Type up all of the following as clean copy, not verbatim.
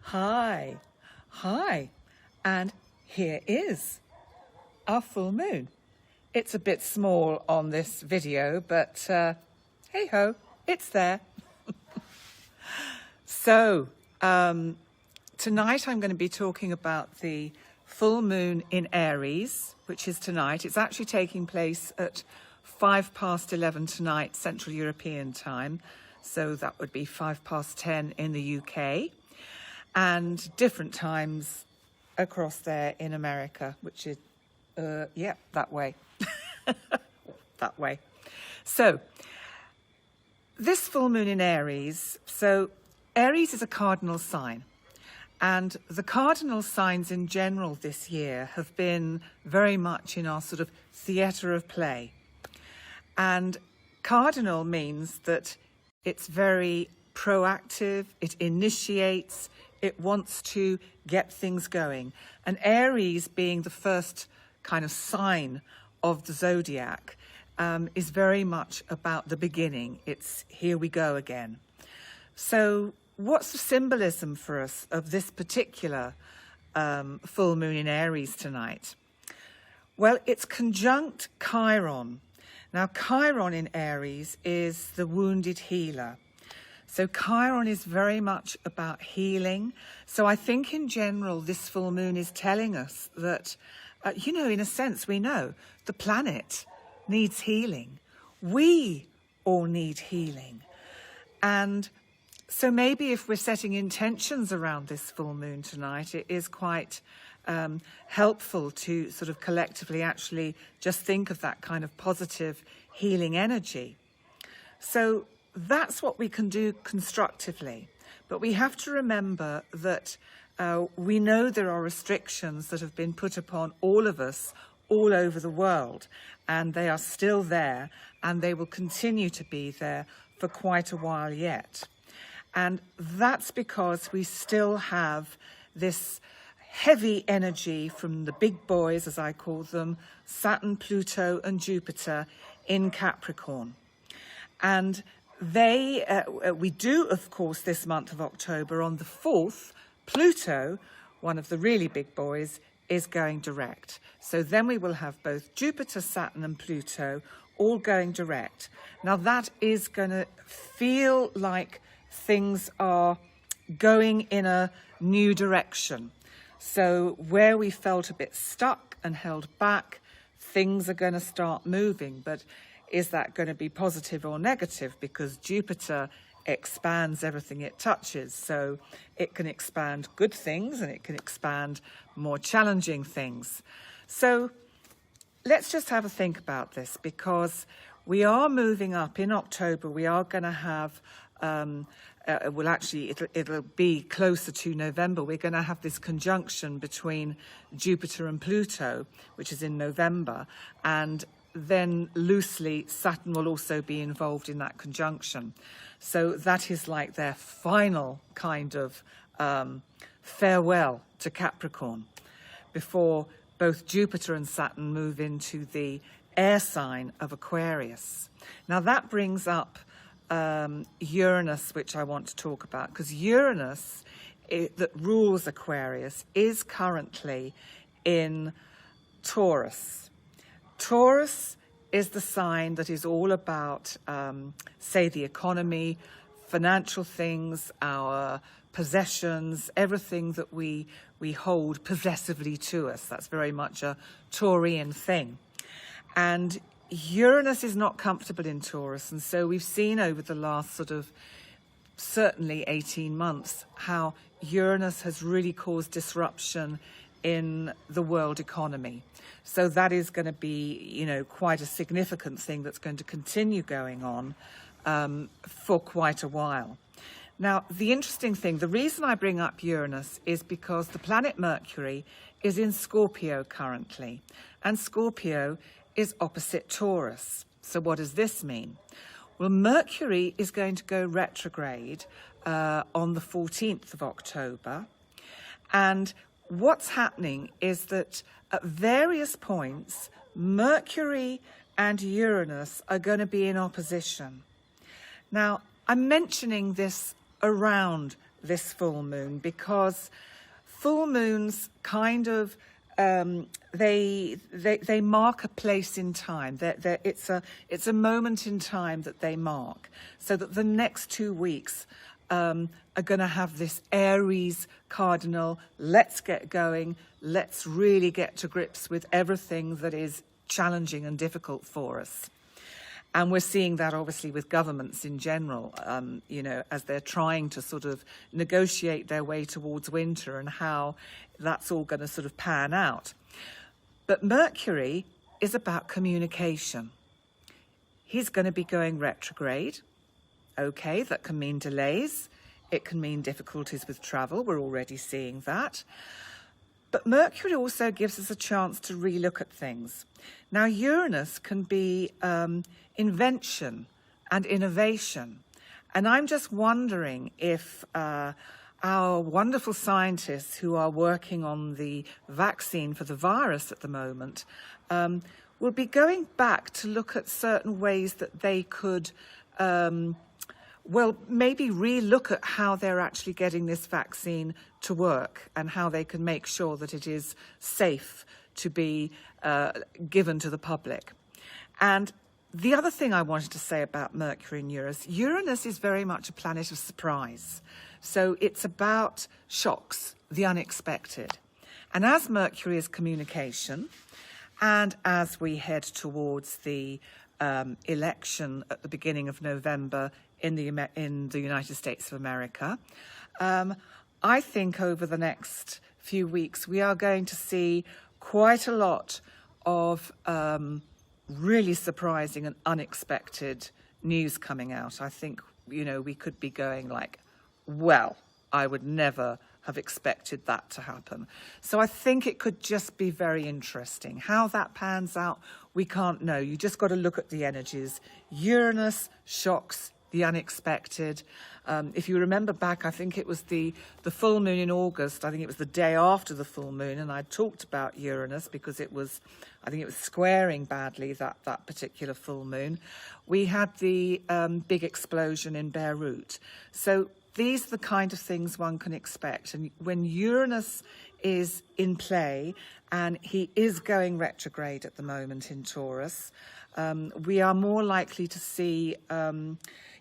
Hi, and here is our full moon. It's a bit small on this video, but hey ho, it's there. So tonight I'm going to be talking about the full moon in Aries, which is tonight. It's actually taking place at 11:05 tonight, Central European time. So that would be 10:05 in the UK. And different times across there in America, which is, that way. That way. So, this full moon in Aries, so Aries is a cardinal sign. And the cardinal signs in general this year have been very much in our sort of theatre of play. And cardinal means that it's very proactive, it initiates, it wants to get things going. And Aries, being the first kind of sign of the zodiac, is very much about the beginning. It's here we go again. So what's the symbolism for us of this particular full moon in Aries tonight? Well, it's conjunct Chiron. Now, Chiron in Aries is the wounded healer. So Chiron is very much about healing. So I think in general, this full moon is telling us that, in a sense, we know the planet needs healing. We all need healing. And so maybe if we're setting intentions around this full moon tonight, it is quite helpful to sort of collectively actually just think of that kind of positive healing energy. So that's what we can do constructively. But we have to remember that we know there are restrictions that have been put upon all of us all over the world, and they are still there, and they will continue to be there for quite a while yet. And that's because we still have this heavy energy from the big boys, as I call them, Saturn, Pluto and Jupiter in Capricorn. And we do, of course, this month of October, on the 4th, Pluto, one of the really big boys, is going direct. So then we will have both Jupiter, Saturn and Pluto all going direct. Now that is going to feel like things are going in a new direction. So where we felt a bit stuck and held back, things are going to start moving. But is that going to be positive or negative? Because Jupiter expands everything it touches. So it can expand good things and it can expand more challenging things. So let's just have a think about this, because we are moving up in October. We are going to have, it'll be closer to November. We're going to have this conjunction between Jupiter and Pluto, which is in November. And then loosely, Saturn will also be involved in that conjunction. So that is like their final kind of farewell to Capricorn before both Jupiter and Saturn move into the air sign of Aquarius. Now that brings up Uranus, which I want to talk about, because Uranus, that rules Aquarius, is currently in Taurus. Taurus is the sign that is all about, say, the economy, financial things, our possessions, everything that we hold possessively to us. That's very much a Taurian thing. And Uranus is not comfortable in Taurus. And so we've seen over the last sort of certainly 18 months how Uranus has really caused disruption in the world economy. So that is going to be, quite a significant thing that's going to continue going on for quite a while. Now, the interesting thing, the reason I bring up Uranus is because the planet Mercury is in Scorpio currently, and Scorpio is opposite Taurus. So what does this mean? Well, Mercury is going to go retrograde on the 14th of October, and what's happening is that at various points, Mercury and Uranus are going to be in opposition. Now, I'm mentioning this around this full moon, because full moons kind of they mark a place in time. It's a moment in time that they mark, so that the next 2 weeks are going to have this Aries cardinal. Let's get going. Let's really get to grips with everything that is challenging and difficult for us. And we're seeing that obviously with governments in general, you know, as they're trying to sort of negotiate their way towards winter and how that's all going to sort of pan out. But Mercury is about communication. He's going to be going retrograde. Okay, that can mean delays. It can mean difficulties with travel. We're already seeing that. But Mercury also gives us a chance to relook at things. Now, Uranus can be invention and innovation. And I'm just wondering if our wonderful scientists who are working on the vaccine for the virus at the moment will be going back to look at certain ways that they could well, maybe re-look at how they're actually getting this vaccine to work and how they can make sure that it is safe to be given to the public. And the other thing I wanted to say about Mercury and Uranus is very much a planet of surprise. So it's about shocks, the unexpected. And as Mercury is communication, and as we head towards the election at the beginning of November in the United States of America, I think over the next few weeks we are going to see quite a lot of really surprising and unexpected news coming out. I think, you know, we could be going like, well, I would never have expected that to happen. So I think it could just be very interesting. How that pans out, we can't know. You just got to look at the energies. Uranus, shocks, the unexpected. If you remember back, I think it was the full moon in August. I think it was the day after the full moon, and I talked about Uranus because it was, I think it was squaring badly that particular full moon. We had the big explosion in Beirut. So these are the kind of things one can expect. And when Uranus is in play, and he is going retrograde at the moment in Taurus, we are more likely to see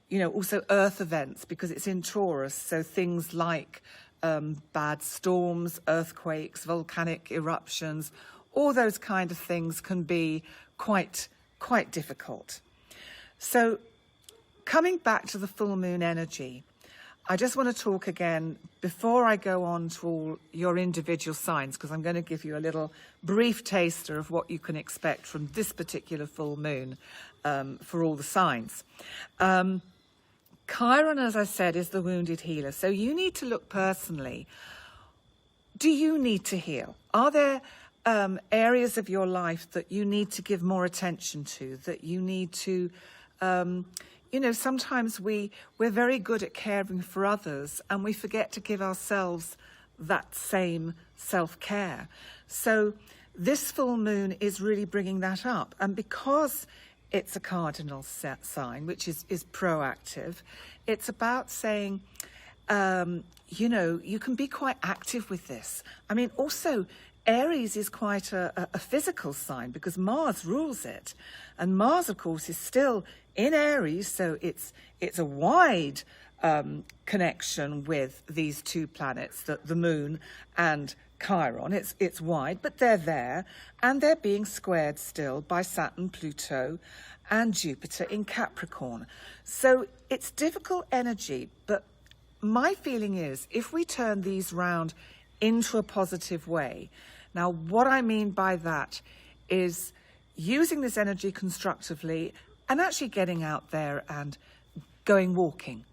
you know, also earth events because it's in Taurus. So things like bad storms, earthquakes, volcanic eruptions, all those kind of things can be quite difficult. So coming back to the full moon energy, I just want to talk again before I go on to all your individual signs, because I'm going to give you a little brief taster of what you can expect from this particular full moon for all the signs. Chiron, as I said, is the wounded healer. So you need to look personally. Do you need to heal? Are there areas of your life that you need to give more attention to, that you need to, you know, sometimes we're very good at caring for others and we forget to give ourselves that same self-care. So this full moon is really bringing that up. And because it's a cardinal sign, which is proactive, it's about saying, you know, you can be quite active with this. I mean, also, Aries is quite a physical sign because Mars rules it. And Mars, of course, is still in Aries, so it's a wide connection with these two planets, the Moon and Chiron. It's wide, but they're there, and they're being squared still by Saturn, Pluto, and Jupiter in Capricorn. So it's difficult energy, but my feeling is if we turn these round into a positive way. Now, what I mean by that is using this energy constructively and actually getting out there and going walking,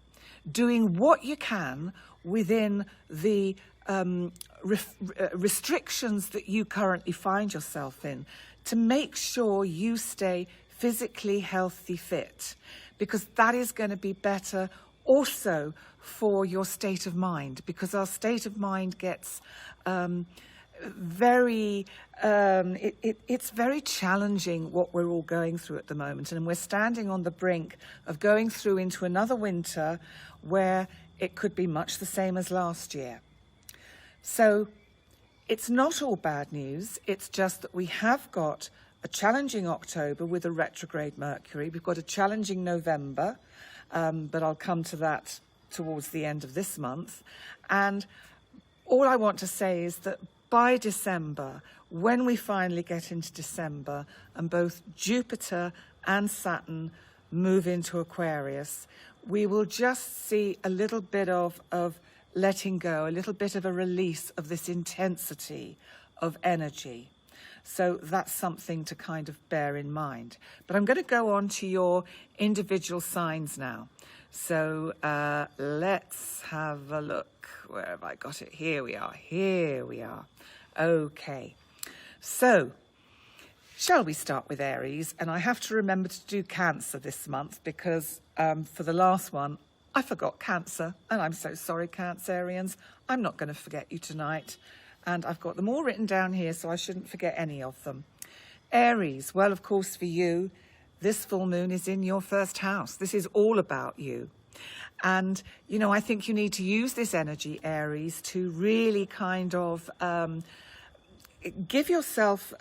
doing what you can within the restrictions that you currently find yourself in to make sure you stay physically healthy, fit, because that is going to be better also for your state of mind, because our state of mind gets it's very challenging what we're all going through at the moment, and we're standing on the brink of going through into another winter where it could be much the same as last year. So it's not all bad news. It's just that we have got a challenging October with a retrograde Mercury. We've got a challenging November, but I'll come to that towards the end of this month. And all I want to say is that by December, when we finally get into December and both Jupiter and Saturn move into Aquarius, we will just see a little bit of letting go, a little bit of a release of this intensity of energy. So that's something to kind of bear in mind. But I'm going to go on to your individual signs now. So let's have a look. Where have I got it? Here we are. Here we are. Okay. So shall we start with Aries? And I have to remember to do Cancer this month because for the last one, I forgot Cancer. And I'm so sorry, Cancerians. I'm not going to forget you tonight. And I've got them all written down here, so I shouldn't forget any of them. Aries, well, of course, for you, this full moon is in your first house. This is all about you. And, you know, I think you need to use this energy, Aries, to really kind of give yourself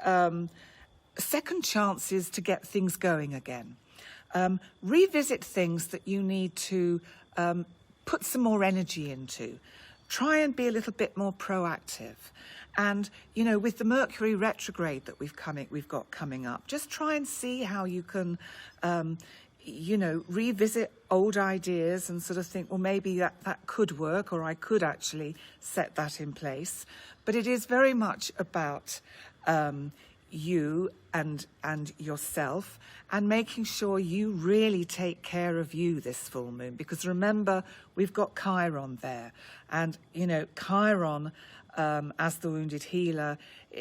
second chances to get things going again. Revisit things that you need to put some more energy into. Try and be a little bit more proactive. And, you know, with the Mercury retrograde that we've got coming up, just try and see how you can, you know, revisit old ideas and sort of think, well, maybe that could work, or I could actually set that in place. But it is very much about you and yourself, and making sure you really take care of you this full moon, because remember, we've got Chiron there, and you know, Chiron as the wounded healer,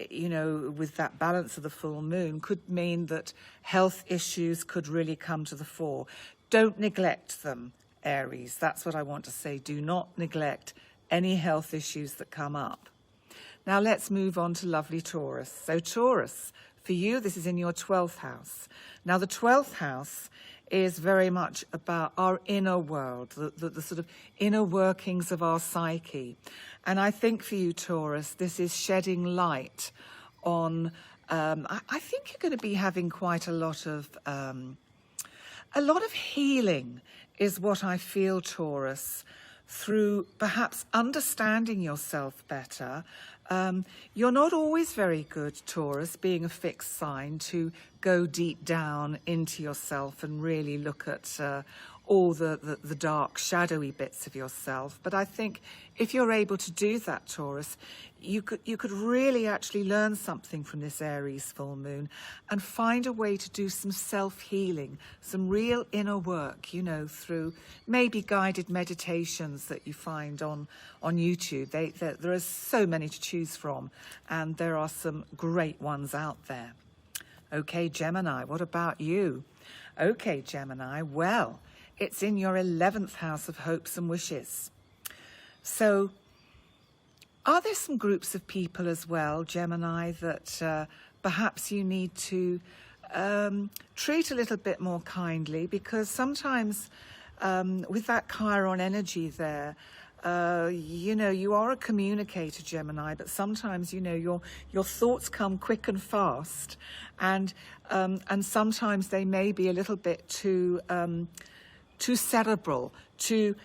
you know, with that balance of the full moon, could mean that health issues could really come to the fore. Don't neglect them, Aries. That's what I want to say. Do not neglect any health issues that come up. Now let's move on to lovely Taurus. So Taurus, for you, this is in your 12th house. Now the 12th house is very much about our inner world, the sort of inner workings of our psyche. And I think for you, Taurus, this is shedding light on, I think you're going to be having quite a lot of healing is what I feel, Taurus, through perhaps understanding yourself better. You're not always very good, Taurus, being a fixed sign, to go deep down into yourself and really look at all the dark, shadowy bits of yourself. But I think if you're able to do that, Taurus, you could really actually learn something from this Aries full moon and find a way to do some self-healing, some real inner work, you know, through maybe guided meditations that you find on YouTube. There are so many to choose from, and there are some great ones out there. Okay, Gemini, what about you? Okay, Gemini, well, it's in your 11th house of hopes and wishes. So are there some groups of people as well, Gemini, that perhaps you need to treat a little bit more kindly? Because sometimes with that Chiron energy there, you know, you are a communicator, Gemini, but sometimes, you know, your thoughts come quick and fast, and sometimes they may be a little bit too cerebral, too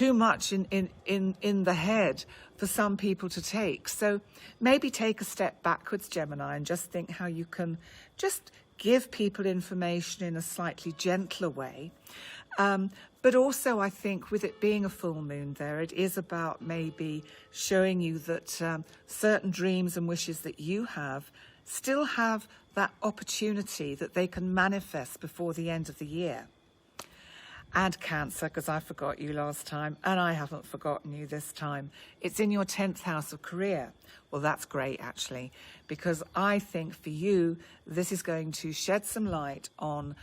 much in the head for some people to take. So maybe take a step backwards, Gemini, and just think how you can just give people information in a slightly gentler way. But also, I think with it being a full moon there, it is about maybe showing you that certain dreams and wishes that you have still have that opportunity that they can manifest before the end of the year. And Cancer, because I forgot you last time, and I haven't forgotten you this time. It's in your 10th house of career. Well, that's great, actually, because I think for you, this is going to shed some light on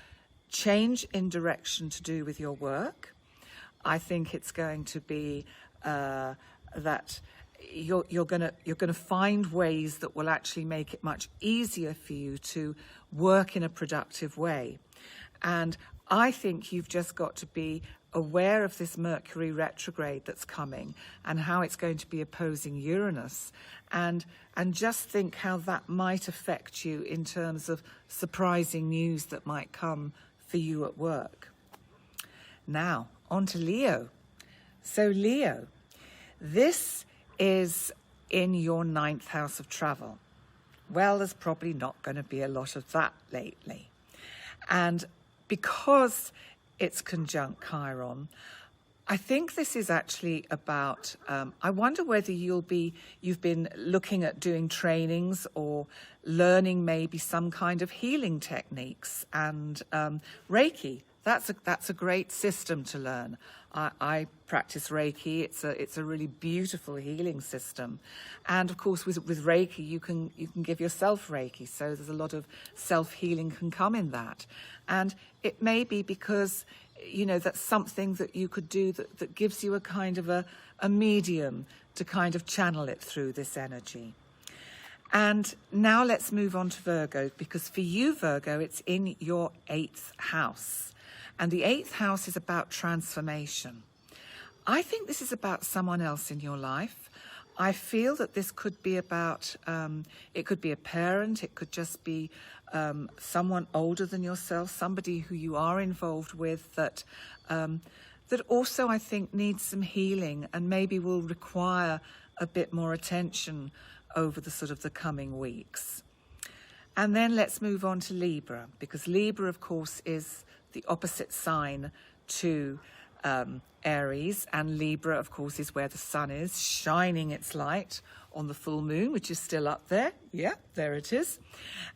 change in direction to do with your work. I think it's going to be that you're going to find ways that will actually make it much easier for you to work in a productive way. And I think you've just got to be aware of this Mercury retrograde that's coming and how it's going to be opposing Uranus, and just think how that might affect you in terms of surprising news that might come for you at work. Now, on to Leo. So Leo, this is in your 9th house of travel. Well, there's probably not going to be a lot of that lately. And because it's conjunct Chiron, I think this is actually about, I wonder whether you've been looking at doing trainings or learning maybe some kind of healing techniques, and Reiki. That's a great system to learn. I practice Reiki. It's a really beautiful healing system, and of course with Reiki you can give yourself Reiki. So there's a lot of self-healing can come in that, and it may be because that's something that you could do that gives you a kind of a medium to kind of channel it through this energy. And now let's move on to Virgo, because for you, Virgo, it's in your 8th house. And the 8th house is about transformation. I think this is about someone else in your life. I feel that this could be about, it could be a parent, it could just be someone older than yourself, somebody who you are involved with that also I think needs some healing and maybe will require a bit more attention over the sort of the coming weeks. And then let's move on to Libra, because Libra, of course, is the opposite sign to Aries, and Libra, of course, is where the sun is shining its light on the full moon, which is still up there. Yeah, there it is.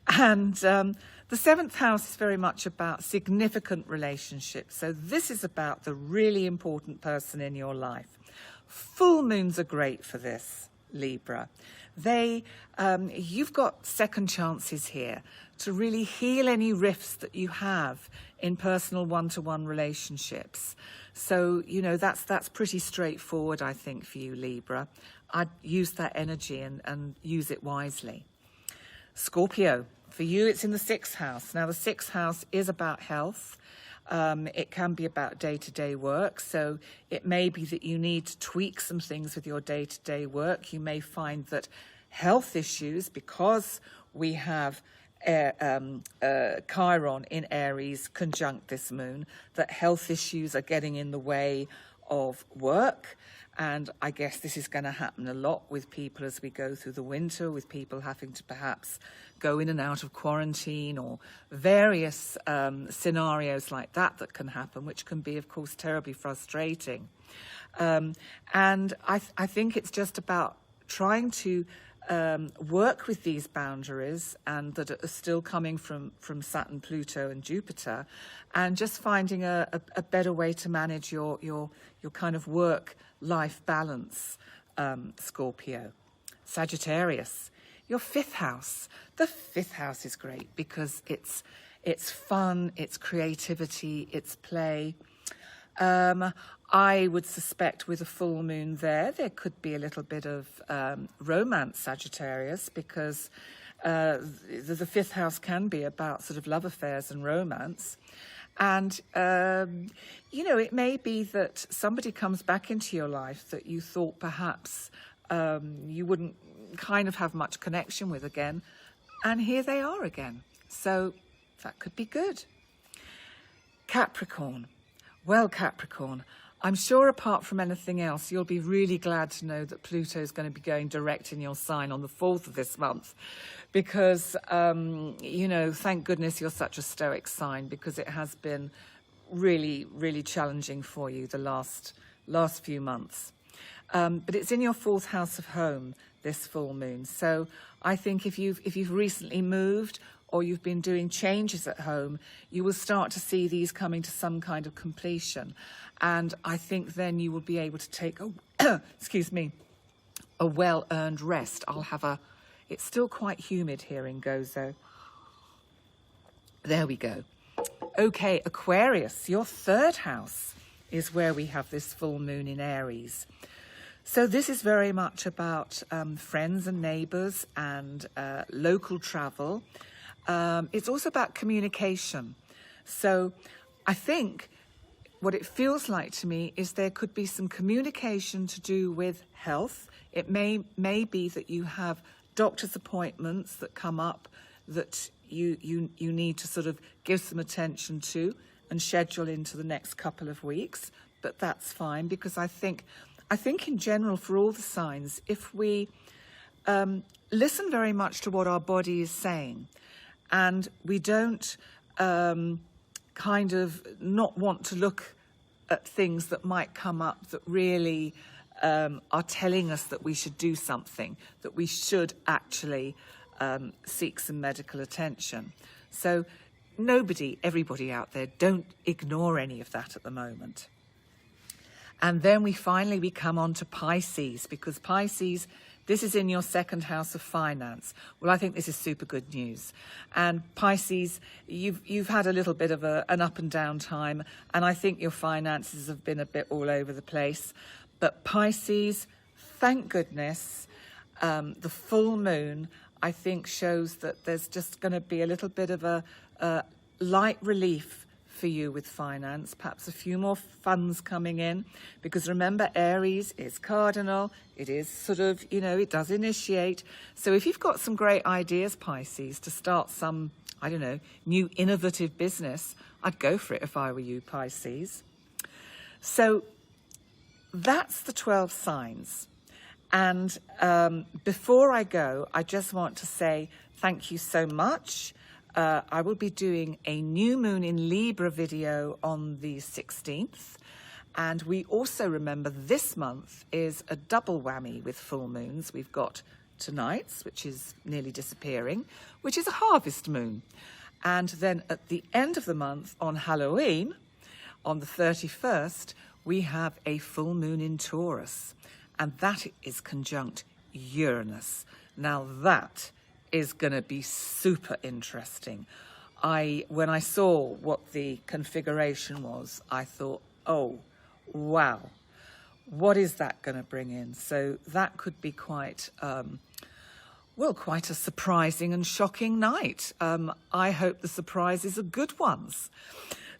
And the 7th house is very much about significant relationships. So this is about the really important person in your life. Full moons are great for this, Libra. You've got second chances here to really heal any rifts that you have in personal one-to-one relationships. So, that's pretty straightforward, I think, for you, Libra. I'd use that energy and use it wisely. Scorpio, for you, it's in the 6th house. Now, the 6th house is about health. It can be about day-to-day work. So it may be that you need to tweak some things with your day-to-day work. You may find that health issues, because we have Chiron in Aries conjunct this moon, that health issues are getting in the way of work. And I guess this is going to happen a lot with people as we go through the winter, with people having to perhaps go in and out of quarantine, or various scenarios like that can happen, which can be, of course, terribly frustrating. And I think it's just about trying to work with these boundaries, and that are still coming from Saturn, Pluto and Jupiter, and just finding a better way to manage your kind of work-life balance, Scorpio. Sagittarius, your 5th house. The 5th house is great because it's fun, it's creativity, it's play. I would suspect with a full moon there could be a little bit of romance, Sagittarius, because the 5th house can be about sort of love affairs and romance. And, it may be that somebody comes back into your life that you thought perhaps you wouldn't kind of have much connection with again. And here they are again. So that could be good. Capricorn. Well, Capricorn, I'm sure apart from anything else, you'll be really glad to know that Pluto is going to be going direct in your sign on the 4th of this month, because, thank goodness you're such a stoic sign, because it has been really, really challenging for you the last few months. But it's in your 4th house of home, this full moon. So I think if you've recently moved, or you've been doing changes at home, you will start to see these coming to some kind of completion. And I think then you will be able to take a well-earned rest. It's still quite humid here in Gozo. There we go. Okay, Aquarius, your 3rd house is where we have this full moon in Aries. So this is very much about friends and neighbours and local travel. It's also about communication. So I think what it feels like to me is there could be some communication to do with health. It may be that you have doctor's appointments that come up that you need to sort of give some attention to and schedule into the next couple of weeks. But that's fine, because I think in general for all the signs, if we listen very much to what our body is saying, and we don't kind of not want to look at things that might come up that really are telling us that we should do something, that we should actually seek some medical attention. So everybody out there, don't ignore any of that at the moment. And then we come on to Pisces, because Pisces, this is in your second house of finance. Well, I think this is super good news. And Pisces, you've had a little bit of an up and down time, and I think your finances have been a bit all over the place. But Pisces, thank goodness, the full moon, I think, shows that there's just going to be a little bit of a light relief for you with finance, perhaps a few more funds coming in, because remember, Aries is cardinal. It is sort of, it does initiate. So if you've got some great ideas, Pisces, to start some, I don't know, new innovative business, I'd go for it if I were you, Pisces. So that's the 12 signs. And before I go, I just want to say thank you so much. I will be doing a new moon in Libra video on the 16th. And we also remember this month is a double whammy with full moons. We've got tonight's, which is nearly disappearing, which is a harvest moon. And then at the end of the month on Halloween, on the 31st, we have a full moon in Taurus. And that is conjunct Uranus. Now that is going to be super interesting. When I saw what the configuration was, I thought, oh, wow, what is that going to bring in? So that could be quite a surprising and shocking night. I hope the surprises are good ones.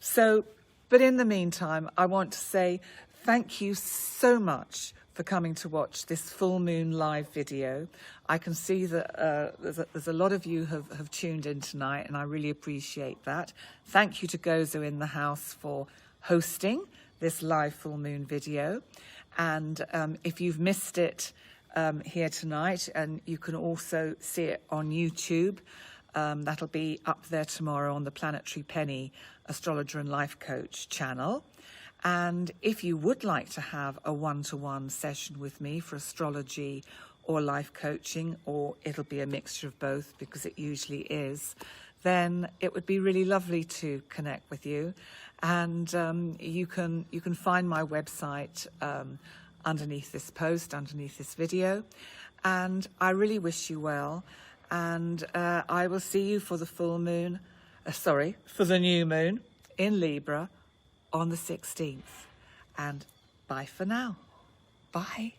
So, but in the meantime, I want to say thank you so much for coming to watch this full moon live video. I can see that there's a lot of you have tuned in tonight, and I really appreciate that. Thank you to Gozo in the house for hosting this live full moon video. And if you've missed it here tonight, and you can also see it on YouTube, that'll be up there tomorrow on the Planetary Penny Astrologer and Life Coach channel. And if you would like to have a one-to-one session with me for astrology or life coaching, or it'll be a mixture of both because it usually is, then it would be really lovely to connect with you. And you can find my website underneath this post, underneath this video. And I really wish you well. And I will see you for the full moon, for the new moon in Libra on the 16th. And bye for now. Bye.